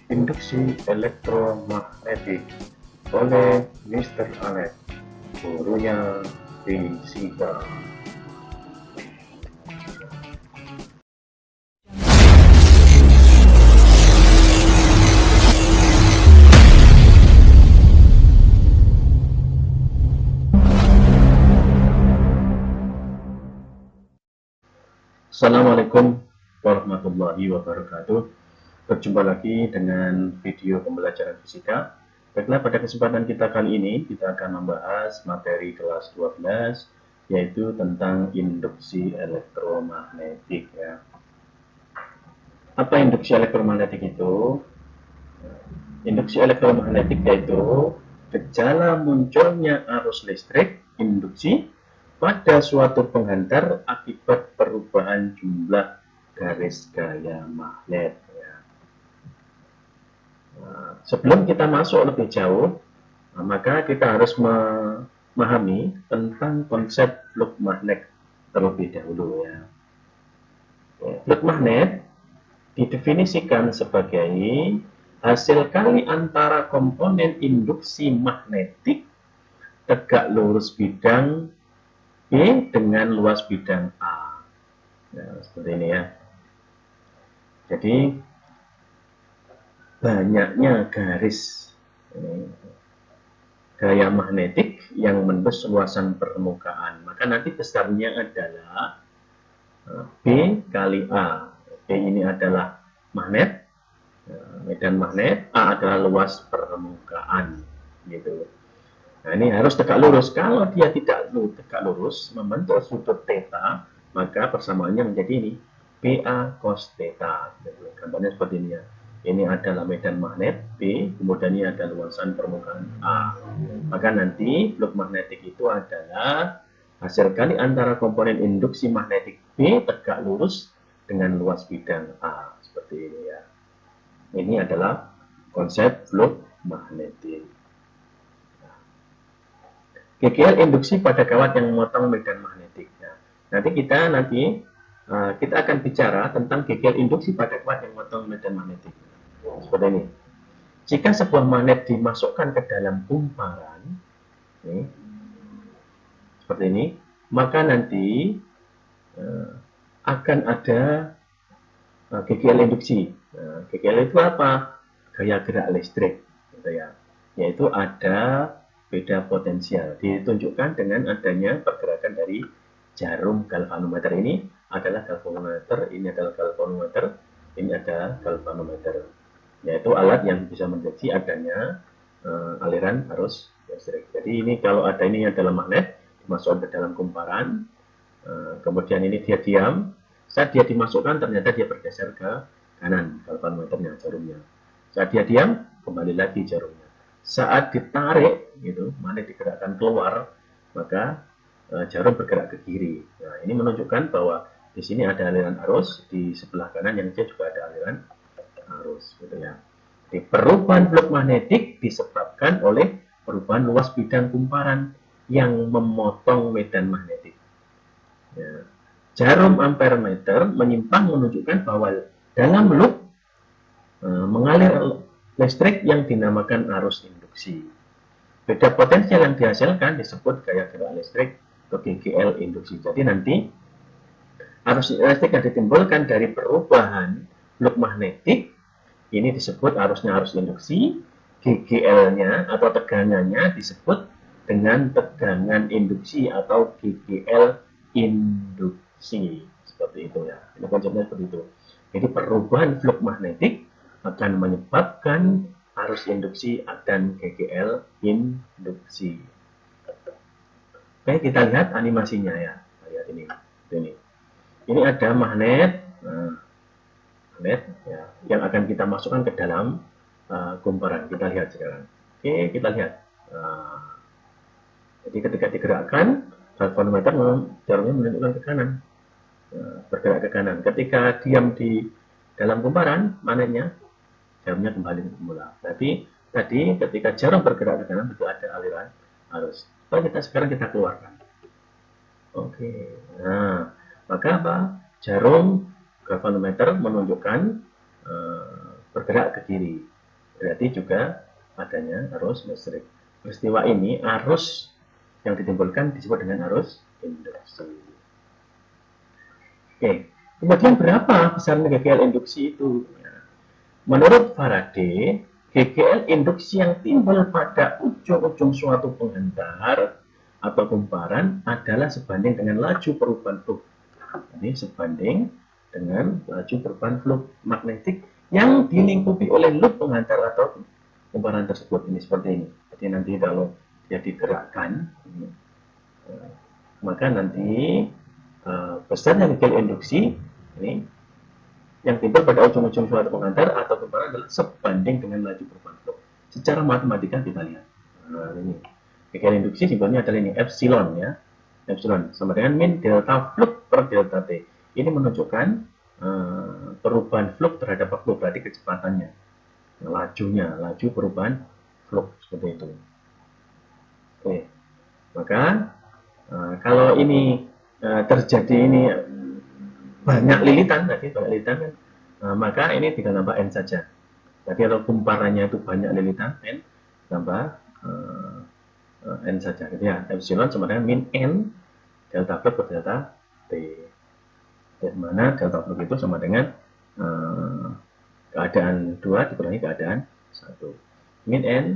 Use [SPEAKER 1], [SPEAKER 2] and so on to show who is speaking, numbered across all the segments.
[SPEAKER 1] Induksi elektromagnetik oleh Mr. Alex, gurunya fisika. Assalamualaikum warahmatullahi wabarakatuh. Berjumpa lagi dengan video pembelajaran fisika. Baiklah, pada kesempatan kita kali ini kita akan membahas materi kelas 12 yaitu tentang induksi elektromagnetik ya. Apa induksi elektromagnetik itu? Induksi elektromagnetik yaitu gejala munculnya arus listrik induksi pada suatu penghantar akibat perubahan jumlah garis gaya magnet. Nah, sebelum kita masuk lebih jauh, maka kita harus memahami tentang konsep flux magnet terlebih dahulu ya. Flux magnet didefinisikan sebagai hasil kali antara komponen induksi magnetik tegak lurus bidang B dengan luas bidang A. Nah, seperti ini ya. Jadi banyaknya garis gaya magnetik yang menembus luasan permukaan. Maka nanti besarnya adalah B kali A. B ini adalah magnet, medan magnet, A adalah luas permukaan. Gitu. Nah, ini harus tegak lurus. Kalau dia tidak tegak lurus, membentuk sudut theta, maka persamaannya menjadi ini, BA cos theta. Gambarnya seperti ini ya. Ini adalah medan magnet B, kemudian ini ada luasan permukaan A. Maka nanti flux magnetik itu adalah hasil kali antara komponen induksi magnetik B tegak lurus dengan luas bidang A. Seperti ini ya. Ini adalah konsep flux magnetik. GGL induksi pada kawat yang memotong medan magnetik. Nah, nanti kita akan bicara tentang GGL induksi pada kawat yang memotong medan magnetik. Seperti ini. Jika sebuah magnet dimasukkan ke dalam kumparan, seperti ini, maka nanti akan ada GGL induksi. Nah, GGL itu apa? Gaya gerak listrik, gitu ya. Yaitu ada beda potensial. Ditunjukkan dengan adanya pergerakan dari jarum galvanometer. Ini adalah galvanometer, ini adalah galvanometer, ini ada galvanometer. Yaitu alat yang bisa mendeteksi adanya aliran arus listrik. Jadi ini kalau ada ini adalah magnet dimasukkan ke dalam kumparan, kemudian ini dia diam. Saat dia dimasukkan ternyata dia bergeser ke kanan galvanometernya, jarumnya. Saat dia diam, kembali lagi jarumnya. Saat ditarik, gitu, magnet digerakkan keluar, maka jarum bergerak ke kiri. Nah, ini menunjukkan bahwa di sini ada aliran arus, di sebelah kanan yang juga ada aliran arus, gitu ya. Jadi perubahan flux magnetik disebabkan oleh perubahan luas bidang kumparan yang memotong medan magnetik. Ya. Jarum ampermeter menyimpang menunjukkan bahwa dalam loop mengalir listrik yang dinamakan arus induksi. Beda potensial yang dihasilkan disebut gaya gerak listrik atau GGL induksi. Jadi nanti arus listrik yang ditimbulkan dari perubahan flux magnetik ini disebut arusnya arus induksi. GGL-nya atau tegangannya disebut dengan tegangan induksi atau GGL induksi. Seperti itu ya. Ini konsepnya seperti itu. Jadi perubahan flux magnetik akan menyebabkan arus induksi dan GGL induksi. Oke, kita lihat animasinya ya. Lihat ini. Ini ada magnet, magnet ya, yang akan kita masukkan ke dalam kumparan. Kita lihat sekarang. Oke, kita lihat. Jadi ketika digerakkan, galvanometer jarumnya menunjukkan ke kanan, bergerak ke kanan. Ketika diam di dalam kumparan, magnetnya jarumnya kembali ke semula. Tapi tadi ketika jarum bergerak ke kanan itu ada aliran arus. Sekarang kita keluarkan. Oke. Nah, maka apa? Jarum galvanometer menunjukkan bergerak ke kiri. berarti juga adanya arus listrik. Peristiwa ini arus yang ditimbulkan disebut dengan arus induksi. Oke, kemudian berapa besarnya GGL induksi itu? Menurut Faraday, GGL induksi yang timbul pada ujung-ujung suatu penghantar atau kumparan adalah sebanding dengan laju perubahan flux. Ini sebanding dengan laju perubahan flux magnetik yang dilingkupi oleh loop penghantar atau kumparan tersebut. Ini seperti ini. Jadi nanti kalau dia digerakkan, maka nanti besarnya GGL induksi ini yang timbul pada ujung-ujung suatu penghantar atau kumparan adalah sebanding dengan laju perubahan flux. Secara matematika kita lihat. Nah, ini GGL induksi simbolnya adalah ini epsilon ya. Epsilon sama dengan min delta flux per delta T. Ini menunjukkan perubahan flux terhadap waktu, berarti kecepatannya, lajunya, laju perubahan flux seperti itu. Oke, maka kalau ini terjadi ini banyak lilitan tadi, banyak lilitan kan, maka ini tinggal nambah n saja. Jadi kalau kumparannya itu banyak lilitan, n tambah n saja. Jadi ya, epsilon sama dengan min n delta flux per delta t. Di mana delta flux itu sama dengan keadaan 2 dikurangi keadaan 1. Min n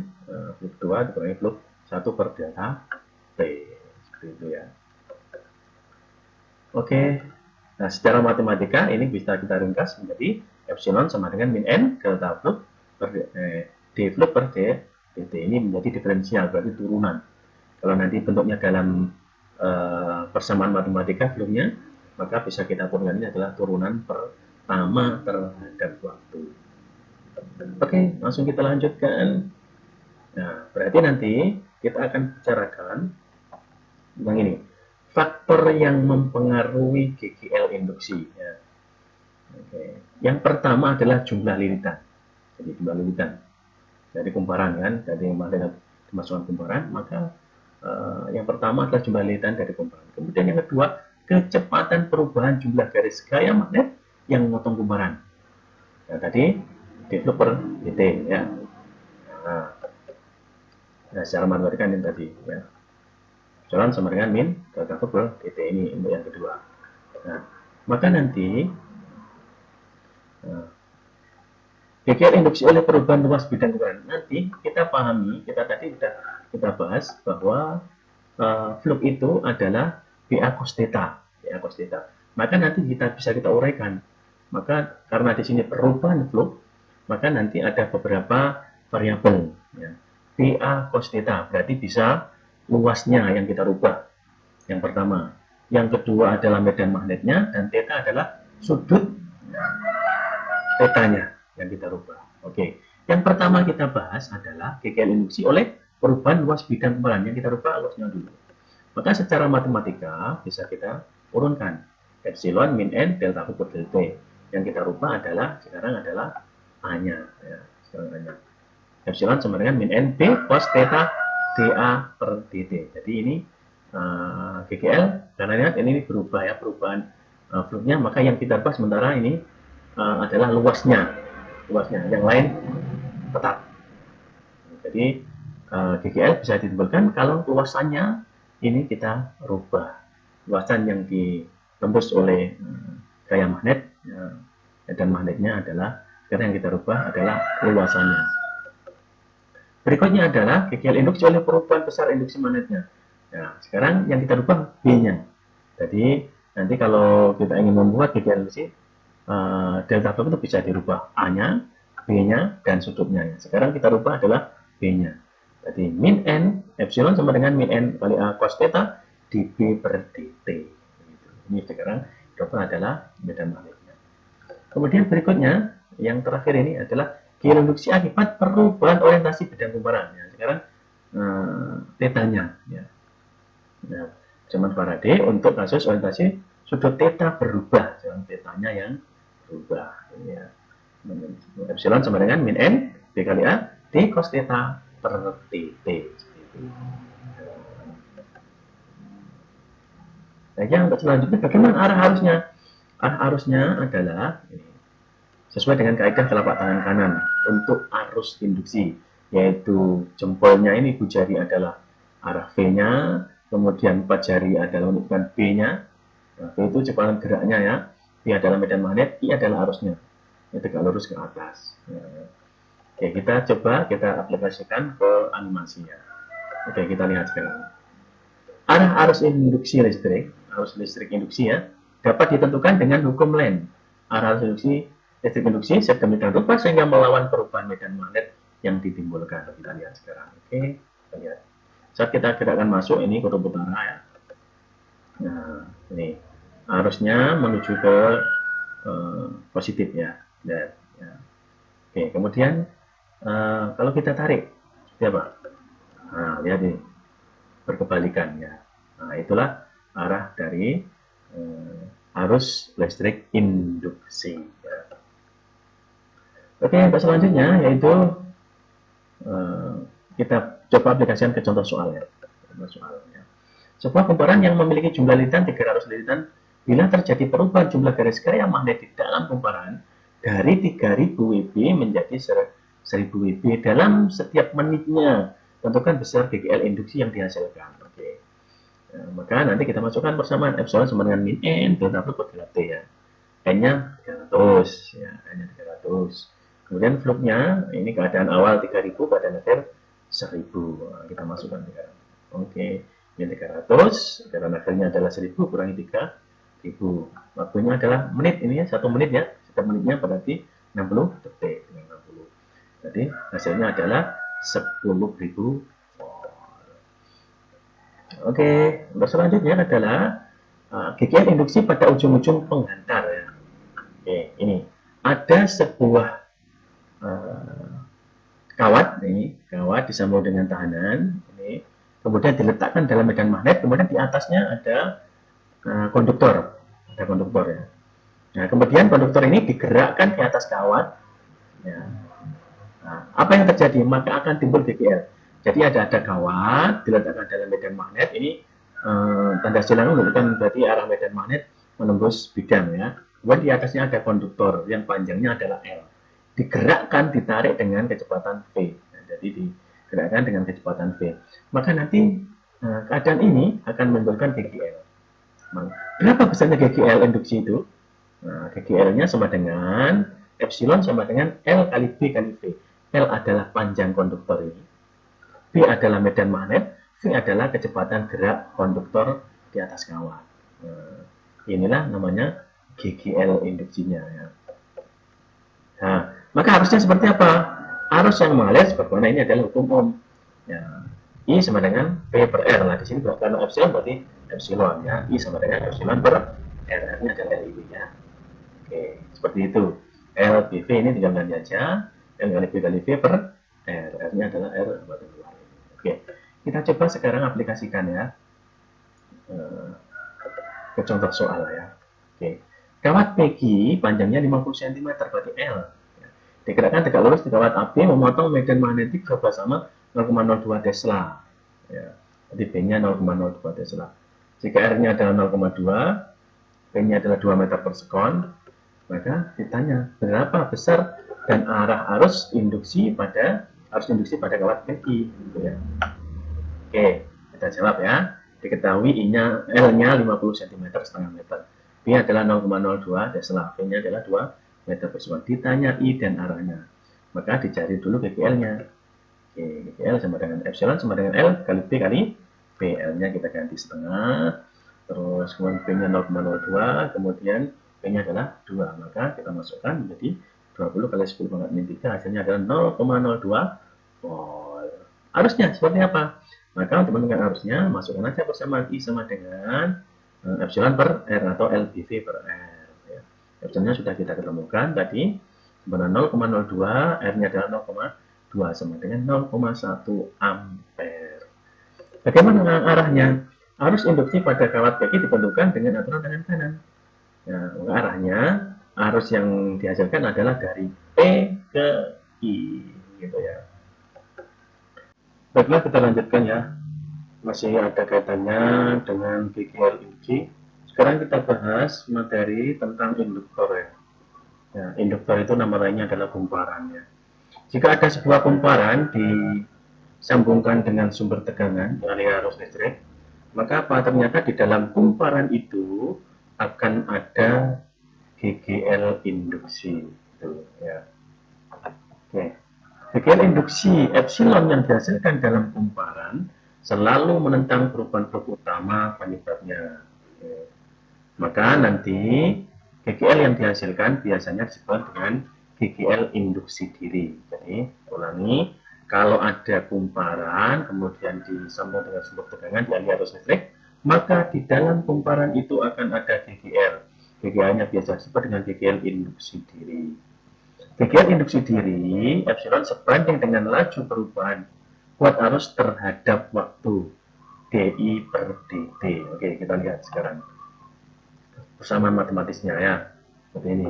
[SPEAKER 1] flux 2 dikurangi flux 1 per delta t. Seperti itu ya. Oke. Nah, secara matematika ini bisa kita ringkas menjadi epsilon sama dengan min n delta flux per d flux per dt. Ini menjadi diferensial, berarti turunan. Kalau nanti bentuknya dalam persamaan matematika fluxnya, maka bisa kita turunkan ini adalah turunan pertama terhadap waktu. Oke, langsung kita lanjutkan. Nah, berarti nanti kita akan bicarakan tentang ini. Faktor yang mempengaruhi GGL induksi. Ya. Oke. Yang pertama adalah jumlah lilitan. Jadi jumlah lilitan dari kumparan kan, dari magnet dimasukkan kumparan, maka yang pertama adalah jumlah lilitan dari kumparan. Kemudian yang kedua, kecepatan perubahan jumlah garis gaya magnet yang memotong kumparan. Nah, tadi d flux per dt ya. Nah, secara matematika ini tadi ya. Jalan sama dengan min delta flux per dt ini untuk yang kedua. Nah, maka nanti GGL induksi oleh perubahan luas bidang kumparan. Nanti kita pahami, kita tadi sudah kita bahas bahwa flux itu adalah BA cos theta, BA cos theta. Maka nanti kita bisa kita uraikan. Maka karena di sini perubahan flux, maka nanti ada beberapa variabel ya. BA cos theta berarti bisa luasnya yang kita rubah. Yang pertama. Yang kedua adalah medan magnetnya, dan theta adalah sudut theta-nya yang kita rubah. Oke. Yang pertama kita bahas adalah GGL induksi oleh perubahan luas bidang kumparan. Yang kita rubah luasnya dulu. Maka secara matematika bisa kita urunkan. Epsilon min n delta flux per dt. Yang kita rubah adalah sekarang adalah A-nya. Ya, sekarang A-nya. Epsilon sama dengan min n b cos theta dA per dt. Jadi ini GGL, karena lihat ini berubah ya, perubahan fluxnya, maka yang kita rubah sementara ini adalah luasnya, yang lain tetap. Jadi GGL bisa ditimbulkan kalau luasannya ini kita rubah, luasan yang ditembus oleh gaya magnet dan magnetnya adalah, karena yang kita rubah adalah luasannya. Berikutnya adalah GGL induksi oleh perubahan besar induksi magnetnya. Nah, sekarang yang kita rubah B-nya. Jadi nanti kalau kita ingin membuat GGL induksi, delta flux itu bisa dirubah A-nya, B-nya, dan sudutnya. Sekarang kita rubah adalah B-nya. Jadi min N, epsilon sama dengan min N kali A cos theta dB per dt. Ini sekarang rubah adalah medan magnetnya. Kemudian berikutnya, yang terakhir ini adalah GGL induksi akibat perubahan orientasi bidang kumparan. Ya, sekarang theta-nya. Ya. Nah, zaman Faraday untuk kasus orientasi sudut theta berubah, jangan theta-nya yang berubah. Ya. Epsilon sama dengan min n b kali a d cos theta per dt. Nah, yang selanjutnya bagaimana arah arusnya? Arah arusnya adalah ini. sesuai dengan kaidah telapak tangan kanan untuk arus induksi, yaitu jempolnya ini ibu jari adalah arah V-nya, kemudian 4 jari adalah menunjukkan B-nya. Nah, V itu kecepatan geraknya ya, V adalah medan magnet, I adalah arusnya. Ini tegak lurus ke atas. Nah, oke, kita coba kita aplikasikan ke animasinya. Oke, kita lihat sekarang. Arah arus induksi listrik induksi ya, dapat ditentukan dengan hukum Lens. Arah arus induksi listrik induksi sedemikian rupa sehingga melawan perubahan medan magnet yang ditimbulkan. Kita lihat sekarang. Oke, kita lihat. Saat kita gerakkan masuk ini kutub utara ya. Nah, ini arusnya menuju ke positif ya. Dan, ya. Oke, kemudian kalau kita tarik, seperti apa? Nah, lihat ini berkebalikan ya. Nah, itulah arah dari arus listrik induksi. Ya. Oke, selanjutnya yaitu kita coba aplikasikan ke contoh soal ya. Sebuah kumparan yang memiliki jumlah liritan 300 liritan, bila terjadi perubahan jumlah garis gaya magnet di dalam kumparan dari 3000 WB menjadi 1000 WB dalam setiap menitnya, tentukan besar GGL induksi yang dihasilkan. Oke. Nah, maka nanti kita masukkan persamaan epsilon sama dengan min n delta per T ya. N-nya 300 ya, N-nya 300. Kemudian fluknya ini keadaan awal 3000, keadaan akhir 1000. Nah, kita masukkan 300. Oke, ini 300, keadaan akhirnya adalah 1000 kurangi 3000. Waktunya adalah menit ini ya, 1 menit ya. Setiap menitnya berarti 60 detik. 60. Jadi hasilnya adalah 10.000 volt. Oke, untuk selanjutnya adalah GGL induksi pada ujung-ujung penghantar ya. Oke, ini ada sebuah kawat nih, kawat disambung dengan tahanan ini, kemudian diletakkan dalam medan magnet, kemudian di atasnya ada konduktor ya. Nah, kemudian konduktor ini digerakkan di atas kawat ya. Nah, apa yang terjadi? Maka akan timbul GGL. Jadi ada kawat diletakkan dalam medan magnet ini, tanda silang menunjukkan berarti arah medan magnet menembus bidang ya. Kemudian di atasnya ada konduktor yang panjangnya adalah L. Digerakkan, ditarik dengan kecepatan V. Nah, jadi digerakkan dengan kecepatan V. Maka nanti keadaan ini akan menimbulkan GGL. Berapa besarnya GGL induksi itu? Nah, GGL-nya sama dengan epsilon sama dengan L kali B kali V. L adalah panjang konduktor ini, B adalah medan magnet, V adalah kecepatan gerak konduktor di atas kawat. Nah, inilah namanya GGL induksinya ya. Nah, maka harusnya seperti apa? Arus yang mengalir sebagaimana ini adalah hukum Ohm. Ya, I sama dengan P per R. Nah, di sini karena epsilon berarti epsilon ya. I sama dengan epsilon per R. R-nya adalah LIB ya. Oke, seperti itu. L, B, V ini tinggal ganti aja. L kali B kali V per R. R-nya adalah R batu luar. Oke, kita coba sekarang aplikasikan ya ke contoh soal ya. Oke, kawat PG panjangnya 50 cm berarti L. Digerakkan tegak lurus di kawat AB memotong medan magnetik bersama 0,02 Tesla. Ya, jadi B-nya 0,02 Tesla. Jika R-nya adalah 0,2, P-nya adalah 2 meter per sekon, maka ditanya berapa besar dan arah arus induksi pada kawat PG. Gitu ya. Oke, kita jawab ya. Diketahui I-nya L-nya 50 cm setengah meter. B adalah 0,02 Tesla. P-nya adalah 2 meter per sekon. Ditanya I dan arahnya. Maka dicari dulu GGL-nya. Oke, GGL sama dengan epsilon sama dengan L kali B kali P. L-nya kita ganti setengah. Terus kemudian P-nya 0,02. Kemudian P-nya adalah 2. Maka kita masukkan menjadi 20 kali 10 pangkat min 3. Hasilnya adalah 0,02 volt. Arusnya seperti apa? Maka untuk menentukan arusnya, masukkan aja persamaan I sama dengan epsilon per R atau LBV per R. Ya. Epsilonnya sudah kita ketemukan tadi, sebenarnya 0,02, R-nya adalah 0,2 sama dengan 0,1 ampere. Bagaimana arahnya? Arus induksi pada kawat PG ditentukan dengan aturan tangan kanan. Ya, arahnya, arus yang dihasilkan adalah dari P ke I, gitu ya. Baiklah, kita lanjutkan ya. Masih ada kaitannya dengan GGL induksi. Sekarang kita bahas materi tentang induktor ya. Ya, induktor itu nama lainnya adalah kumparan ya. Jika ada sebuah kumparan disambungkan dengan sumber tegangan alias arus listrik, maka apa? Ternyata di dalam kumparan itu akan ada GGL induksi. Tuh, ya. Oke. GGL induksi epsilon yang dihasilkan dalam kumparan selalu menentang perubahan blok utama penyebabnya. Oke. Maka nanti GGL yang dihasilkan biasanya disebut dengan GGL induksi diri. Jadi, ulangi, kalau ada kumparan kemudian disambung dengan sumber tegangan di aliran arus listrik, maka di dalam kumparan itu akan ada GGL. GGL-nya biasa disebut dengan GGL induksi diri. GGL induksi diri epsilon sebanding dengan laju perubahan kuat arus terhadap waktu dI per dt. Oke, kita lihat sekarang persamaan matematisnya ya, seperti ini.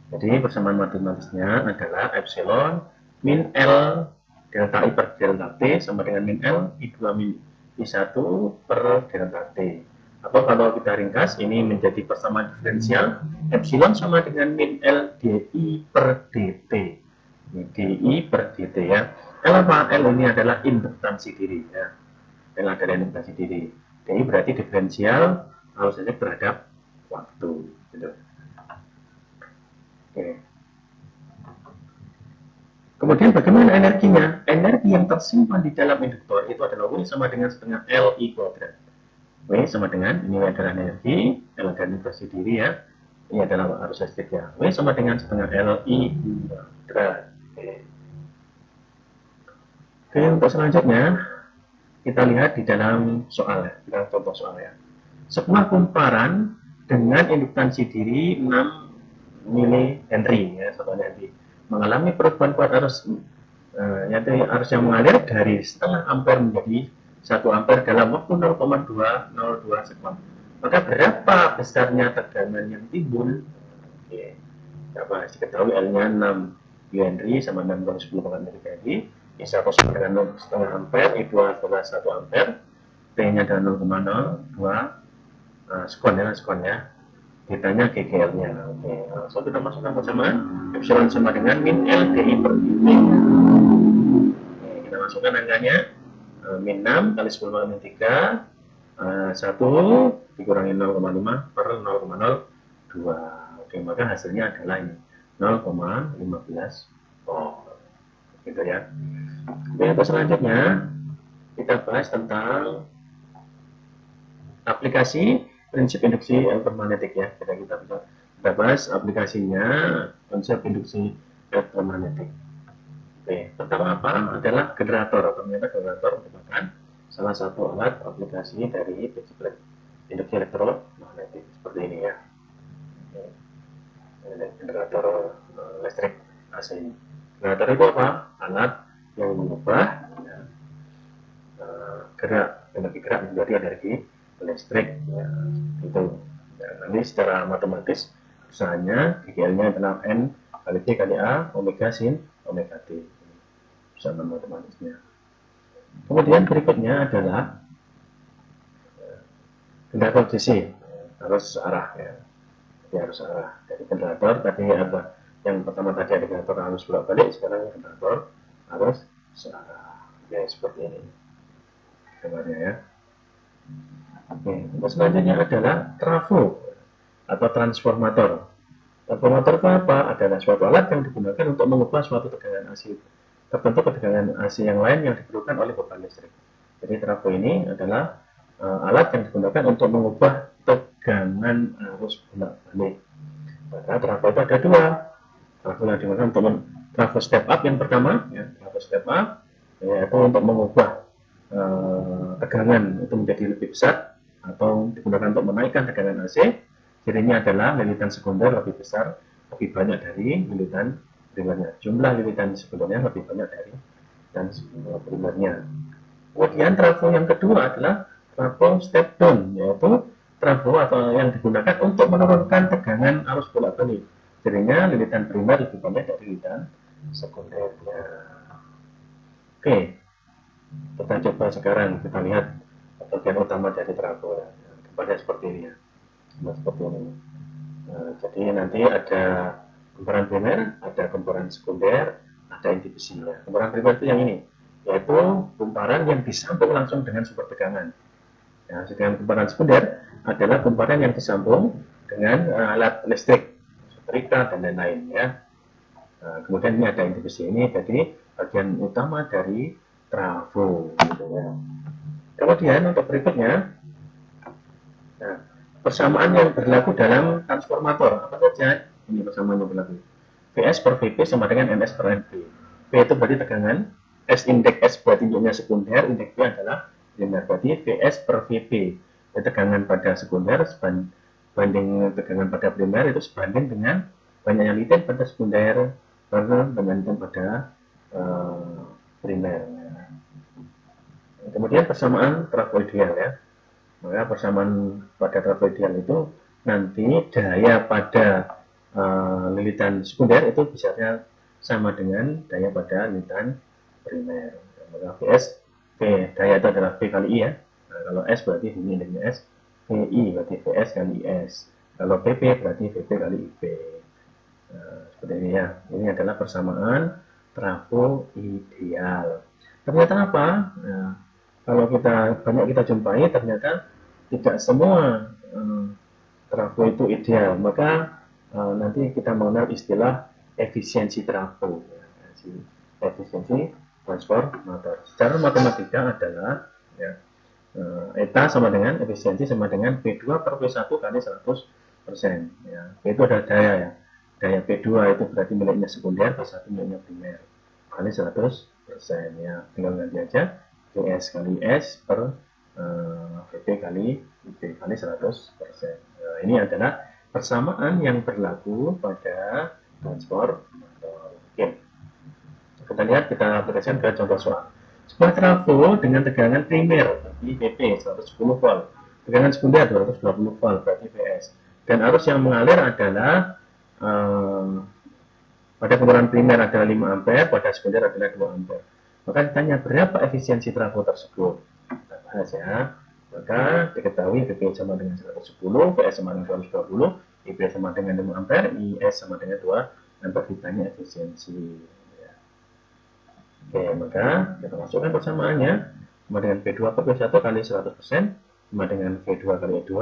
[SPEAKER 1] Jadi persamaan matematisnya adalah epsilon min L delta I per delta T sama dengan min L I2 min I1 per delta T. Atau kalau kita ringkas, ini menjadi persamaan diferensial epsilon sama dengan min L dI per dt. Ini dI per dt ya. L apa? L ini adalah induktansi diri ya. L adalah induktansi diri. dI berarti diferensial arus listrik terhadap waktu gitu. Oke. Kemudian bagaimana energinya? Energi yang tersimpan di dalam induktor itu adalah W sama dengan setengah LI kuadrat. W sama dengan, ini adalah energi, L adalah energi diri ya. Ini adalah arus listrik ya. W sama dengan setengah LI kuadrat. Oke, untuk selanjutnya kita lihat di dalam soal ya, kita contoh soal ya. Sebuah kumparan dengan induktansi diri 6 mili Henry ya, 1 Henry mengalami perubahan kuat arus yaitu arus yang mengalir dari setengah ampere menjadi 1 ampere dalam waktu 0,202 sekon. Maka berapa besarnya tegangan yang timbul? Oke. Dapat diketahui L-nya 6 Henry sama 6 kali 10 kali Henry. I1 sama dengan 0,5 ampere, I2 adalah 1 ampere, T-nya adalah 0,02 sekon ya. Ditanya GGL-nya. Oke, langsung kita masukkan persamaan. Epsilon sama dengan min L dI per dt. Oke, kita masukkan angkanya. Min 6 kali 10 kali min 3. 1 dikurangi 0,5 per 0,02. Oke, maka hasilnya adalah ini 0,15 volt. Gitu ya. Oke, untuk selanjutnya kita bahas tentang aplikasi prinsip induksi elektromagnetik ya. Kita bahas aplikasinya konsep induksi elektromagnetik. Oke, pertama apa? Adalah generator. Ternyata generator merupakan salah satu alat aplikasi dari prinsip induksi elektromagnetik seperti ini ya. Generator listrik AC. Generator itu apa? Alat yang mengubah energi gerak menjadi energi listrik ya, itu ya, nanti secara matematis misalnya GGL-nya adalah N kali T kali A omega sin omega T, sama matematisnya. Kemudian berikutnya adalah generator DC harus arah ya, jadi harus arah dari generator tadi apa yang pertama tadi ada generator harus bolak balik, sekarang generator harus searah ya, seperti ini gambarnya ya. Oke, untuk selanjutnya adalah trafo atau transformator. Transformator itu apa? Adalah suatu alat yang digunakan untuk mengubah suatu tegangan AC tertentu ke tegangan AC yang lain yang diperlukan oleh beban listrik. Jadi trafo ini adalah alat yang digunakan untuk mengubah tegangan arus bolak-balik. Maka trafo itu ada dua. Trafo yang digunakan untuk trafo step up yang pertama, ya, trafo step up yaitu untuk mengubah tegangan itu menjadi lebih besar atau digunakan untuk menaikkan tegangan AC. Cirinya adalah lilitan sekunder lebih besar, lebih banyak dari lilitan primernya. Jumlah lilitan sekundernya lebih banyak dari lilitan primernya. Kemudian trafo yang kedua adalah trafo step down, yaitu trafo atau yang digunakan untuk menurunkan tegangan arus bolak-balik. Cirinya lilitan primer lebih banyak dari lilitan sekundernya. Oke, kita coba sekarang kita lihat bagian utama dari trafo ya. Gambarnya seperti ini ya. Seperti ini. Nah, jadi nanti ada kumparan primer, ada kumparan sekunder, ada inti besinya. Kumparan primer itu yang ini, yaitu kumparan yang disambung langsung dengan sumber tegangan. Nah, sedangkan kumparan sekunder adalah kumparan yang disambung dengan alat listrik, setrika dan lain-lain ya. Nah, kemudian ini ada inti besi ini, jadi bagian utama dari trafo gitu ya. Kemudian untuk berikutnya, nah, persamaan yang berlaku dalam transformator apa saja? Ini persamaan yang berlaku. Vs per Vp sama dengan Ns per Np. V itu berarti tegangan, S indeks S berarti induknya sekunder, indeks V adalah primer. Berarti Vs per Vp. Tegangan pada sekunder banding tegangan pada primer itu sebanding dengan banyaknya liten pada sekunder perbandingan pada primer. Kemudian persamaan trafo ideal ya. Maka persamaan pada trafo ideal itu nanti daya pada lilitan sekunder itu bisanya sama dengan daya pada lilitan primer. Maka Vs, V daya itu adalah V kali I ya. Nah, kalau S berarti ini indeksnya S, VI berarti Vs kali IS. Kalau Vp berarti Vp kali IP. Nah, seperti ini ya. Ini adalah persamaan trafo ideal. Ternyata apa? Nah, kalau banyak kita jumpai, ternyata tidak semua trafo itu ideal. Maka nanti kita mengenal istilah efisiensi trafo. Efisiensi transformator. Secara matematika adalah ya, eta sama dengan efisiensi sama dengan P2 per P1 kali 100%. Ya. P itu adalah daya ya. Daya P2 itu berarti miliknya sekunder, P1 miliknya primer. Kali 100% ya. Tinggal ganti aja Ps kali S per Vp kali Ip kali 100%. Nah, ini adalah persamaan yang berlaku pada transformator. Oke. Kita lihat, kita aplikasikan ke contoh soal. Sebuah trafo dengan tegangan primer berarti Vp 110 volt, tegangan sekunder 220 volt berarti Vs, dan arus yang mengalir adalah pada kumparan primer adalah 5 ampere, pada sekunder adalah 2 ampere. Maka ditanya berapa efisiensi trafo tersebut. Kita bahas ya. Maka diketahui Vp sama dengan 110, Vs sama dengan 220, Ip sama dengan 5 ampere, Is sama dengan 2 ampere. Ditanya efisiensi. Oke, maka kita masukkan persamaannya sama dengan V2 per V1 kali 100% sama dengan V2 kali E2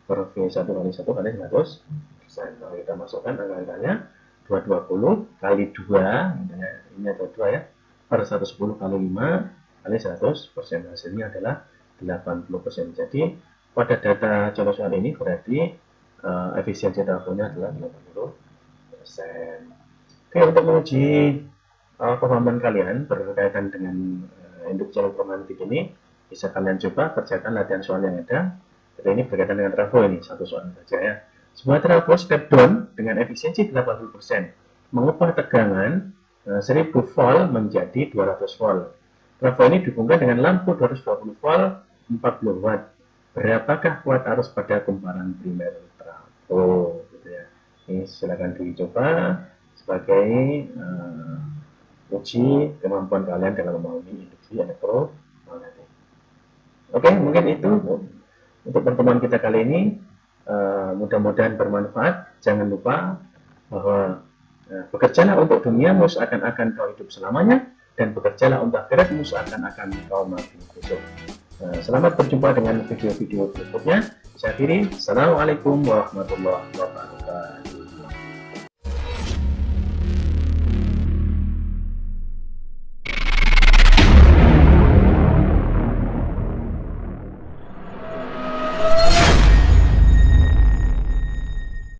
[SPEAKER 1] per V1 kali 1 kali 100%. Lalu kita masukkan angka-angkanya 220 kali 2, ini ada 2 ya, per 110 kali 5 kali 100%. Hasilnya adalah 80%. Jadi pada data contoh soal ini berarti efisiensi trafonya adalah 80%. Oke, untuk menguji pemahaman kalian berkaitan dengan induksi elektromagnetik ini, bisa kalian coba kerjakan latihan soal yang ada. Jadi ini berkaitan dengan trafo, ini satu soal saja ya. Sebuah trafo step down dengan efisiensi 80% mengubah tegangan 1000 volt menjadi 200 volt. Trafo ini dihubungkan dengan lampu 220 volt 40 watt. Berapakah kuat arus pada kumparan primer trafo? Gitu ya. Ini silakan dicoba sebagai uji kemampuan kalian dalam memahami induksi elektromagnetik. Oke, mungkin itu untuk pertemuan kita kali ini. Mudah-mudahan bermanfaat. Jangan lupa bahwa bekerjalah untuk duniamu seakan-akan kau hidup selamanya, dan bekerjalah untuk akhiratmu seakan-akan kau mati besok. Selamat berjumpa dengan video-video berikutnya. Saya akhiri. Assalamualaikum warahmatullahi wabarakatuh.